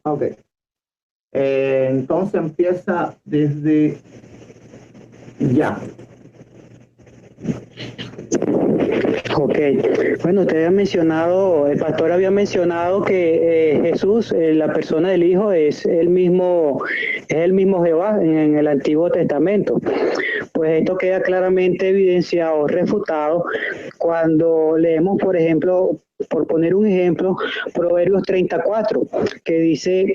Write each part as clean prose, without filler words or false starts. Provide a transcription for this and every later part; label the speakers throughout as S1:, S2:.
S1: Ok. Entonces empieza desde ya.
S2: Ok, bueno, usted había mencionado, el pastor había mencionado que Jesús, la persona del Hijo, es el mismo Jehová en el Antiguo Testamento. Pues esto queda claramente evidenciado, refutado, cuando leemos, por ejemplo, por poner un ejemplo, Proverbios 34, que dice: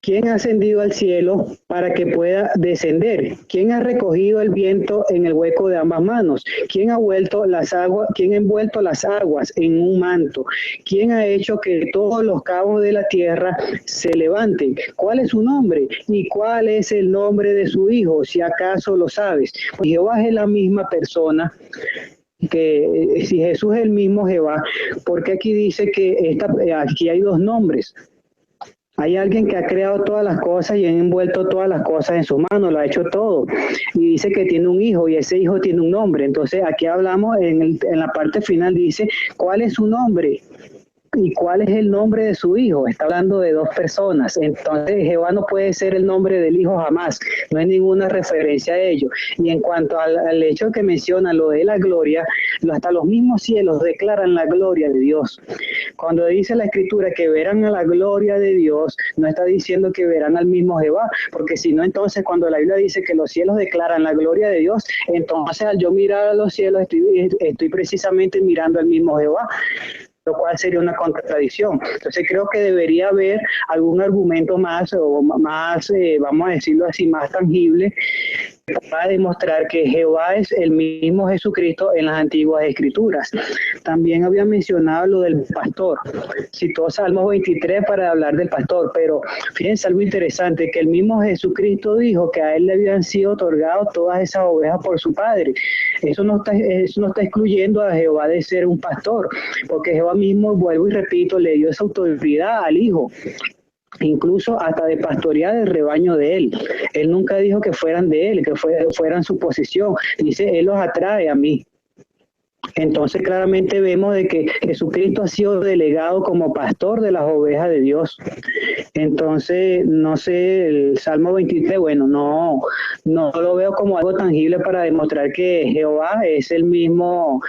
S2: ¿quién ha ascendido al cielo para que pueda descender? ¿Quién ha recogido el viento en el hueco de ambas manos? ¿Quién ha vuelto las aguas, quién ha envuelto las aguas en un manto? ¿Quién ha hecho que todos los cabos de la tierra se levanten? ¿Cuál es su nombre? ¿Y cuál es el nombre de su hijo? Si acaso lo sabes. Pues Jehová es la misma persona que si Jesús es el mismo Jehová, porque aquí dice que aquí hay dos nombres. Hay alguien que ha creado todas las cosas y ha envuelto todas las cosas en su mano, lo ha hecho todo. Y dice que tiene un hijo y ese hijo tiene un nombre. Entonces aquí hablamos en la parte final, dice, ¿cuál es su nombre? ¿Y cuál es el nombre de su hijo? Está hablando de dos personas. Entonces Jehová no puede ser el nombre del hijo jamás. No hay ninguna referencia a ello. Y en cuanto al hecho que menciona lo de la gloria, hasta los mismos cielos declaran la gloria de Dios. Cuando dice la escritura que verán a la gloria de Dios, no está diciendo que verán al mismo Jehová, porque si no, entonces cuando la Biblia dice que los cielos declaran la gloria de Dios, entonces al yo mirar a los cielos estoy precisamente mirando al mismo Jehová, lo cual sería una contradicción. Entonces creo que debería haber algún argumento más, o más, vamos a decirlo así, más tangible, para demostrar que Jehová es el mismo Jesucristo en las antiguas escrituras. También había mencionado lo del pastor, citó Salmos 23 para hablar del pastor, pero fíjense algo interesante, que el mismo Jesucristo dijo que a él le habían sido otorgadas todas esas ovejas por su padre. Eso no está excluyendo a Jehová de ser un pastor, porque Jehová mismo, vuelvo y repito, le dio esa autoridad al hijo, incluso hasta de pastorear el rebaño de él. Él nunca dijo que fueran de él, que fueran su posesión. Dice, él los atrae a mí. Entonces claramente vemos de que Jesucristo ha sido delegado como pastor de las ovejas de Dios. Entonces, no sé, el Salmo 23, bueno, no lo veo como algo tangible para demostrar que Jehová es el mismo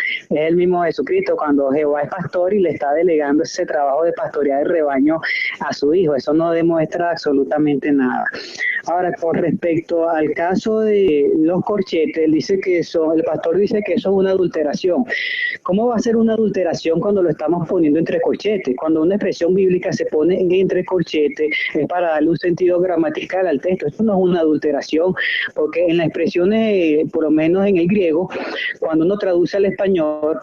S2: Jesucristo, cuando Jehová es pastor y le está delegando ese trabajo de pastorear el rebaño a su hijo. Eso no demuestra absolutamente nada. Ahora, con respecto al caso de los corchetes, el pastor dice que eso es una adulteración. ¿Cómo va a ser una adulteración cuando lo estamos poniendo entre corchetes? Cuando una expresión bíblica se pone entre corchetes es para darle un sentido gramatical al texto. Esto no es una adulteración, porque en las expresiones, por lo menos en el griego, cuando uno traduce al español,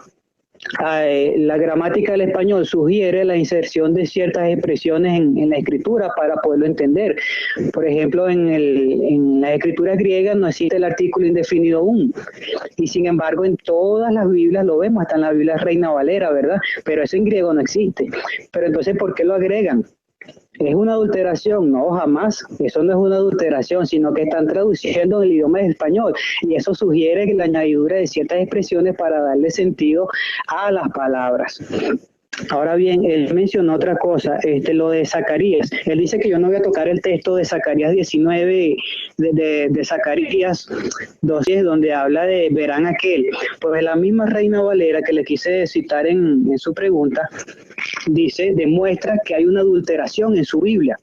S2: la gramática del español sugiere la inserción de ciertas expresiones en la escritura para poderlo entender. Por ejemplo, en la escritura griega no existe el artículo indefinido un, y sin embargo en todas las Biblias lo vemos, hasta en la Biblia Reina Valera, ¿verdad? Pero eso en griego no existe. Pero entonces, ¿por qué lo agregan? ¿Es una adulteración? No, jamás. Eso no es una adulteración, sino que están traduciendo el idioma español y eso sugiere la añadidura de ciertas expresiones para darle sentido a las palabras. Ahora bien, él mencionó otra cosa, lo de Zacarías. Él dice que yo no voy a tocar el texto de Zacarías 19, de Zacarías 2, donde habla de verán aquel. Pues la misma Reina Valera que le quise citar en su pregunta, demuestra que hay una adulteración en su Biblia.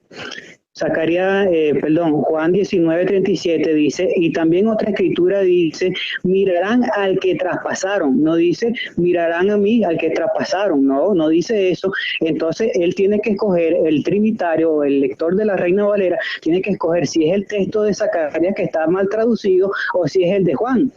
S2: Juan 19:37 dice, y también otra escritura dice, mirarán al que traspasaron, no dice, mirarán a mí al que traspasaron, no dice eso. Entonces él tiene que escoger, el trinitario, el lector de la Reina Valera, tiene que escoger si es el texto de Zacarías que está mal traducido o si es el de Juan.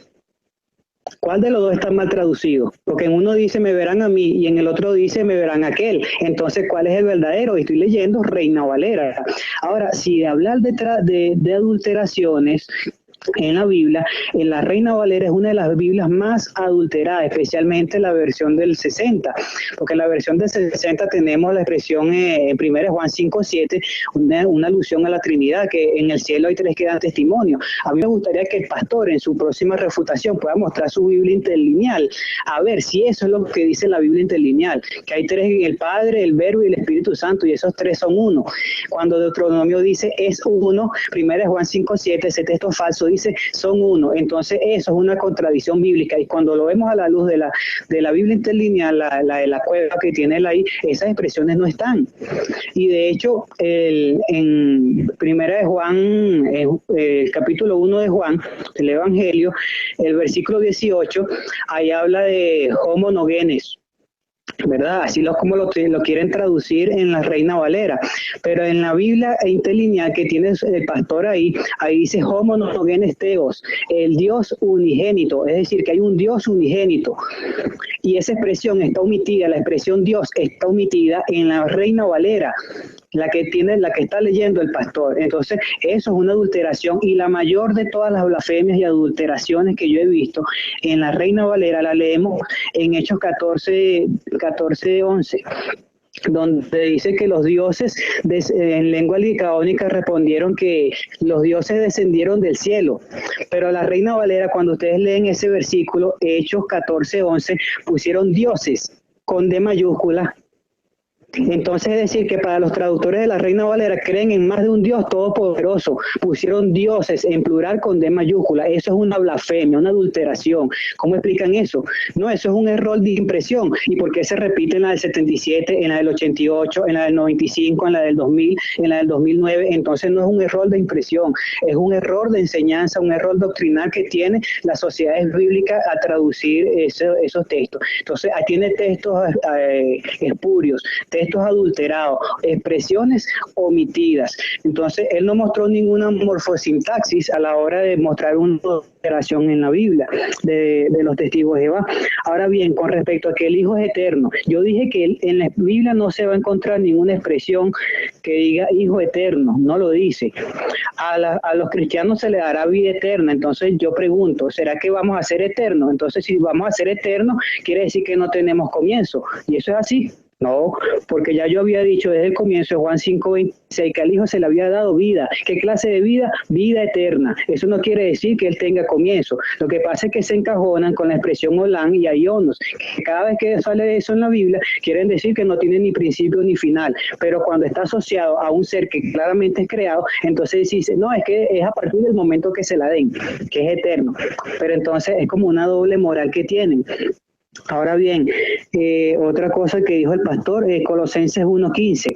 S2: ¿Cuál de los dos está mal traducido? Porque en uno dice me verán a mí y en el otro dice me verán a aquel. Entonces, ¿cuál es el verdadero? Estoy leyendo Reina Valera. Ahora, si de hablar de adulteraciones, en la Biblia, en la Reina Valera es una de las Biblias más adulteradas, especialmente la versión del 60, porque en la versión del 60 tenemos la expresión en 1 Juan 5:7, una alusión a la Trinidad, que en el cielo hay tres que dan testimonio. A mí me gustaría que el pastor en su próxima refutación pueda mostrar su Biblia interlineal, a ver si eso es lo que dice la Biblia interlineal, que hay tres, el Padre, el Verbo y el Espíritu Santo, y esos tres son uno. Cuando Deuteronomio dice es uno, 1 Juan 5:7, ese texto falso dice son uno. Entonces eso es una contradicción bíblica, y cuando lo vemos a la luz de la Biblia interlineal, la de la cueva que tiene él ahí, esas expresiones no están. Y de hecho en 1 de Juan, el capítulo 1 de Juan, el Evangelio, el versículo 18, ahí habla de homonogenes, ¿verdad? Así como lo quieren traducir en la Reina Valera, pero en la Biblia interlineal que tiene el pastor ahí dice homonogenes theos, el Dios unigénito, es decir, que hay un Dios unigénito, y esa expresión está omitida, la expresión Dios está omitida en la Reina Valera, la que está leyendo el pastor. Entonces eso es una adulteración, y la mayor de todas las blasfemias y adulteraciones que yo he visto en la Reina Valera la leemos en Hechos 14:11, donde dice que los dioses en lengua licaónica respondieron que los dioses descendieron del cielo, pero la Reina Valera, cuando ustedes leen ese versículo, Hechos 14:11, pusieron dioses con D mayúscula. Entonces es decir que para los traductores de la Reina Valera creen en más de un Dios todopoderoso, pusieron dioses en plural con D mayúscula. Eso es una blasfemia, una adulteración. ¿Cómo explican eso? No, eso es un error de impresión. ¿Y por qué se repite en la del 77, en la del 88, en la del 95, en la del 2000, en la del 2009? Entonces no es un error de impresión, es un error de enseñanza, un error doctrinal que tiene las sociedades bíblicas a traducir esos textos. Entonces tiene textos espurios, textos adulterados, expresiones omitidas. Entonces él no mostró ninguna morfosintaxis a la hora de mostrar una alteración en la Biblia de los testigos de Jehová. Ahora bien, con respecto a que el Hijo es eterno, yo dije que en la Biblia no se va a encontrar ninguna expresión que diga Hijo eterno, no lo dice. A los cristianos se les dará vida eterna. Entonces yo pregunto, ¿será que vamos a ser eternos? Entonces si vamos a ser eternos, quiere decir que no tenemos comienzo, y eso es así. No, porque ya yo había dicho desde el comienzo de Juan 5:26 que al Hijo se le había dado vida. ¿Qué clase de vida? Vida eterna. Eso no quiere decir que Él tenga comienzo. Lo que pasa es que se encajonan con la expresión Olam y Aionos, que cada vez que sale eso en la Biblia, quieren decir que no tiene ni principio ni final. Pero cuando está asociado a un ser que claramente es creado, entonces dice, no, es que es a partir del momento que se la den, que es eterno. Pero entonces es como una doble moral que tienen. Ahora bien, otra cosa que dijo el pastor, Colosenses 1:15.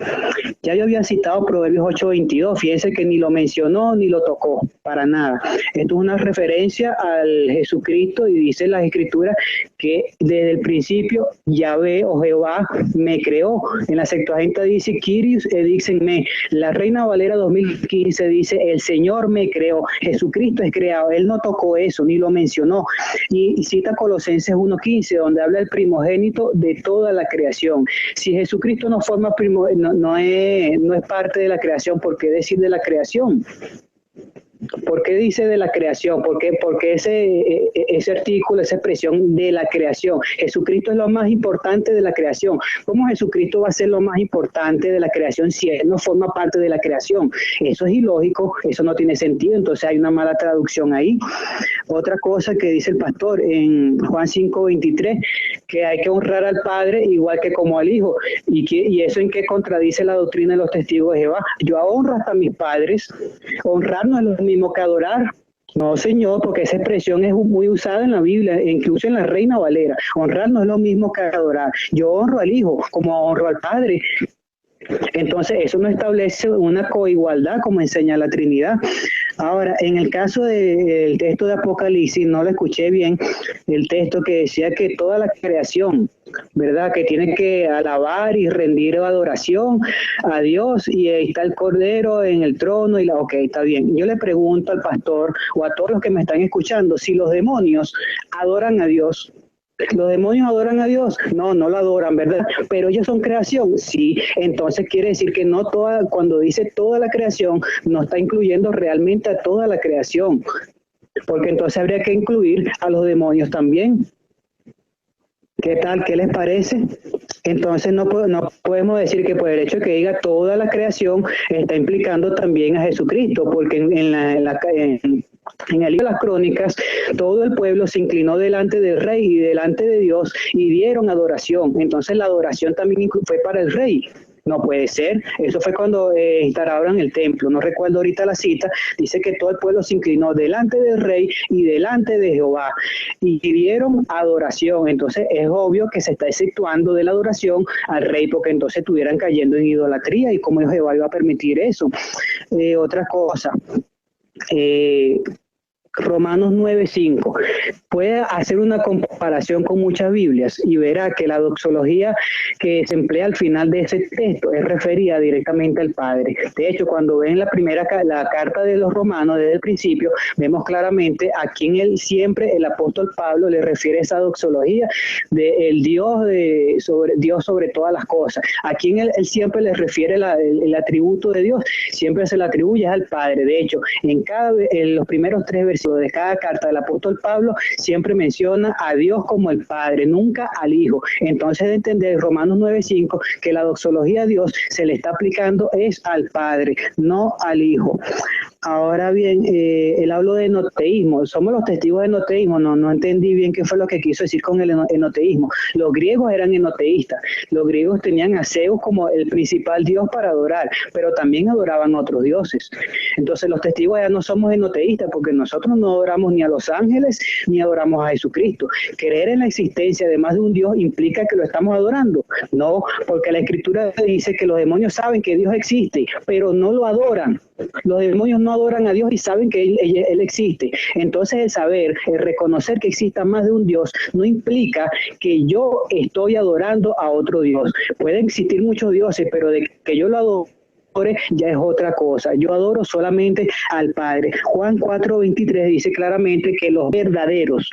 S2: Ya yo había citado Proverbios 8:22, fíjense que ni lo mencionó ni lo tocó, para nada. Esto es una referencia al Jesucristo, y dice en las Escrituras que desde el principio Yahvé o Jehová me creó. En la Septuaginta dice Kyrios edixen me. La Reina Valera 2015 dice el Señor me creó. Jesucristo es creado. Él no tocó eso, ni lo mencionó. Y cita Colosenses 1:15, donde habla del primogénito de toda la creación. Si Jesucristo no forma no es parte de la creación, ¿por qué decir de la creación? ¿Por qué dice de la creación? ¿Por qué ese artículo, esa expresión de la creación? Jesucristo es lo más importante de la creación. ¿Cómo Jesucristo va a ser lo más importante de la creación si Él no forma parte de la creación? Eso es ilógico, eso no tiene sentido, entonces hay una mala traducción ahí. Otra cosa que dice el pastor en Juan 5:23, que hay que honrar al Padre igual que como al Hijo. ¿Y eso en qué contradice la doctrina de los testigos de Jehová? Yo honro hasta a mis padres. Honrar no es lo mismo que adorar. No, señor, porque esa expresión es muy usada en la Biblia, incluso en la Reina Valera. Honrar no es lo mismo que adorar. Yo honro al Hijo como honro al Padre. Entonces eso no establece una coigualdad como enseña la Trinidad. Ahora, en el caso del texto de Apocalipsis, no lo escuché bien, el texto que decía que toda la creación, ¿verdad?, que tiene que alabar y rendir adoración a Dios, y ahí está el Cordero en el trono, ok, está bien. Yo le pregunto al pastor o a todos los que me están escuchando, si los demonios adoran a Dios. ¿Los demonios adoran a Dios? No, no lo adoran, ¿verdad? Pero ellos son creación. Sí, entonces quiere decir que no cuando dice toda la creación, no está incluyendo realmente a toda la creación. porque entonces habría que incluir a los demonios también. ¿Qué tal? ¿Qué les parece? Entonces no podemos decir que por el hecho de que diga toda la creación está implicando también a Jesucristo, porque en el libro de las Crónicas, todo el pueblo se inclinó delante del rey y delante de Dios y dieron adoración. Entonces la adoración también fue para el rey. No puede ser. Eso fue cuando instauraron el templo. No recuerdo ahorita la cita. Dice que todo el pueblo se inclinó delante del rey y delante de Jehová y dieron adoración. Entonces es obvio que se está exceptuando de la adoración al rey, porque entonces estuvieran cayendo en idolatría, y cómo Jehová iba a permitir eso. Otra cosa. Romanos 9:5. Puede hacer una comparación con muchas Biblias y verá que la doxología que se emplea al final de ese texto es referida directamente al Padre. De hecho, cuando ven la carta de los Romanos desde el principio, vemos claramente a quien siempre el apóstol Pablo le refiere esa doxología de el Dios sobre todas las cosas. A quien él siempre le refiere el atributo de Dios, siempre se le atribuye al Padre. De hecho, en los primeros 3 versículos de cada carta del apóstol Pablo siempre menciona a Dios como el Padre, nunca al Hijo. Entonces, de entender Romanos 9:5 que la doxología a Dios se le está aplicando es al Padre, no al Hijo. Ahora bien, él habló de enoteísmo. Somos los testigos de enoteísmo. No entendí bien qué fue lo que quiso decir con el enoteísmo. Los griegos eran enoteístas. Los griegos tenían a Zeus como el principal dios para adorar, pero también adoraban otros dioses. Entonces los testigos ya no somos enoteístas, porque nosotros no adoramos ni a los ángeles ni adoramos a Jesucristo. Creer en la existencia de más de un Dios implica que lo estamos adorando. No, porque la Escritura dice que los demonios saben que Dios existe, pero no lo adoran. Los demonios no adoran a Dios y saben que él existe. Entonces el saber, el reconocer que exista más de un Dios no implica que yo estoy adorando a otro Dios. Pueden existir muchos dioses, pero de que yo lo adoro ya es otra cosa. Yo adoro solamente al Padre. Juan 4:23 dice claramente que los verdaderos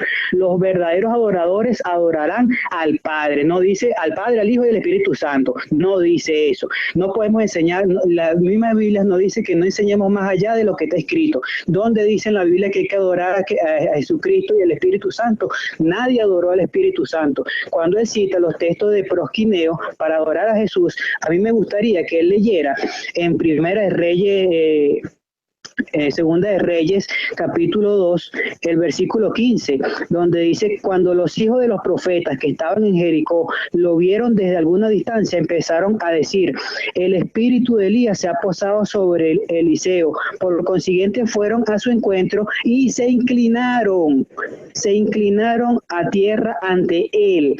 S2: adoradores adorarán al Padre. No dice al Padre, al Hijo y al Espíritu Santo. No dice eso. No podemos enseñar, la misma Biblia nos dice que no enseñemos más allá de lo que está escrito. ¿Dónde dice en la Biblia que hay que adorar a Jesucristo y al Espíritu Santo? Nadie adoró al Espíritu Santo. Cuando él cita los textos de prosquineo para adorar a Jesús, a mí me gustaría que él leyera en Primera de Reyes, Segunda de Reyes, capítulo 2, el versículo 15, donde dice: cuando los hijos de los profetas que estaban en Jericó lo vieron desde alguna distancia, empezaron a decir: el espíritu de Elías se ha posado sobre Eliseo. Por lo consiguiente fueron a su encuentro y se inclinaron a tierra ante él.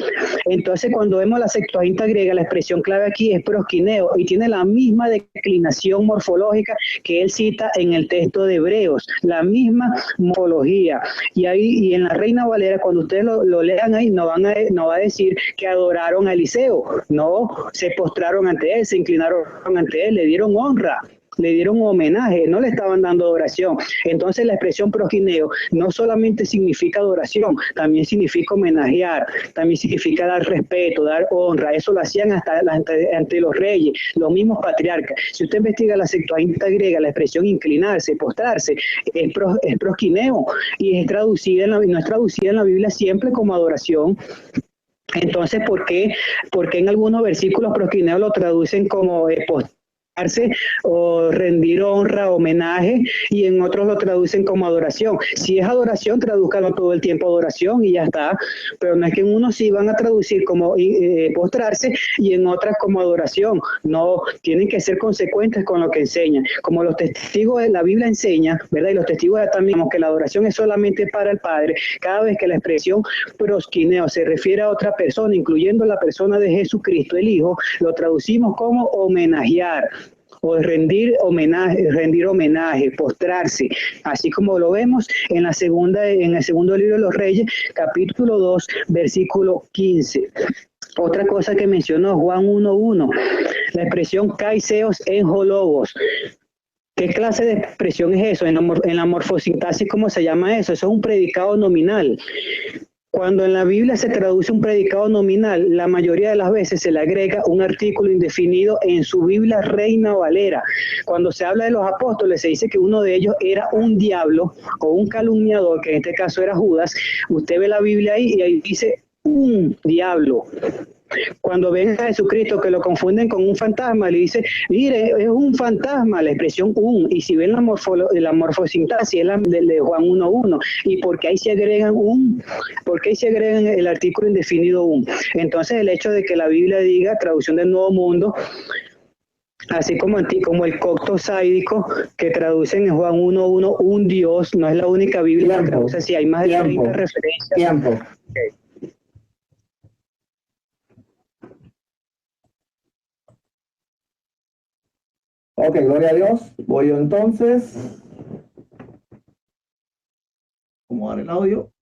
S2: Entonces, cuando vemos la Septuaginta griega, la expresión clave aquí es prosquineo, y tiene la misma declinación morfológica que él cita en el texto de Hebreos, la misma morfología. Y en la Reina Valera, cuando ustedes lo lean ahí, no va a decir que adoraron a Eliseo, no, se postraron ante él, se inclinaron ante él, le dieron honra, le dieron homenaje, no le estaban dando adoración. Entonces la expresión prosquineo no solamente significa adoración, también significa homenajear, también significa dar respeto, dar honra. Eso lo hacían hasta ante los reyes, los mismos patriarcas. Si usted investiga la Septuaginta griega, la expresión inclinarse, postrarse, es prosquineo, y no es traducida en la Biblia siempre como adoración. Entonces, ¿por qué en algunos versículos prosquineo lo traducen como o rendir honra, homenaje, y en otros lo traducen como adoración? Si es adoración, tradúzcalo todo el tiempo adoración y ya está, pero no es que en unos sí van a traducir como postrarse y en otras como adoración. No, tienen que ser consecuentes con lo que enseñan. Como los testigos de la Biblia enseñan, ¿verdad? Y los testigos también, que la adoración es solamente para el Padre, cada vez que la expresión prosquineo se refiere a otra persona, incluyendo la persona de Jesucristo, el Hijo, lo traducimos como homenajear, o rendir homenaje, postrarse, así como lo vemos en el segundo libro de los Reyes, capítulo 2, versículo 15. Otra cosa que mencionó Juan 1:1, la expresión kaiseos en hologos. ¿Qué clase de expresión es eso? En la morfosintaxis, ¿cómo se llama eso? Eso es un predicado nominal. Cuando en la Biblia se traduce un predicado nominal, la mayoría de las veces se le agrega un artículo indefinido en su Biblia Reina Valera. Cuando se habla de los apóstoles, se dice que uno de ellos era un diablo o un calumniador, que en este caso era Judas. Usted ve la Biblia ahí y ahí dice un diablo. Cuando ven a Jesucristo que lo confunden con un fantasma, le dice, mire, es un fantasma, la expresión un, y si ven la morfosintaxis, es la de Juan 1.1, y porque ahí se agregan porque ahí se agregan el artículo indefinido un. Entonces el hecho de que la Biblia diga, traducción del Nuevo Mundo, así como el cocto sádico que traducen en Juan 1.1, un Dios, no es la única Biblia que traduce así, hay más de 30 referencias.
S1: Tiempo. Ok, gloria a Dios. Voy yo entonces. ¿Cómo dar el audio?